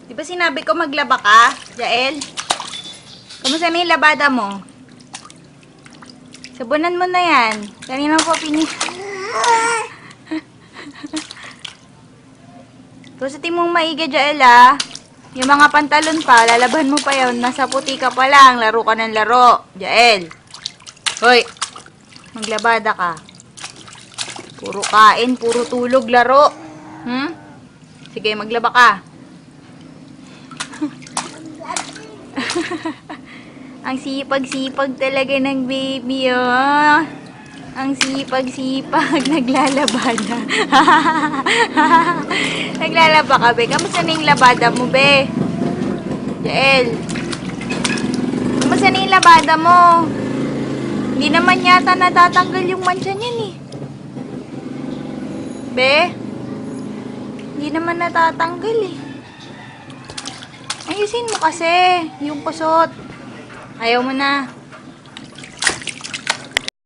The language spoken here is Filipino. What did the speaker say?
Di ba sinabi ko maglaba ka, Jael? Kamusta na yung labada mo? Sabunan mo na yan. Kanina po Pusutin mong maigi, Jael, ah. Yung mga pantalon pa, lalaban mo pa yun. Nasa puti ka pa lang. Laro ka ng laro. Jael. Hoy. Maglabada ka. Puro kain, puro tulog, laro. Sige, maglaba ka. Ang sipag-sipag talaga ng baby, oh. Ang sipag-sipag. Naglalaba na. Naglalaba ka, be. Kamusta na yung labada mo, be? Jael. Kamusta na yung labada mo? Hindi naman yata natatanggal yung mancha niyan, eh. Be? Hindi naman natatanggal, eh. Ayusin mo kasi yung kusot. Ayaw mo na.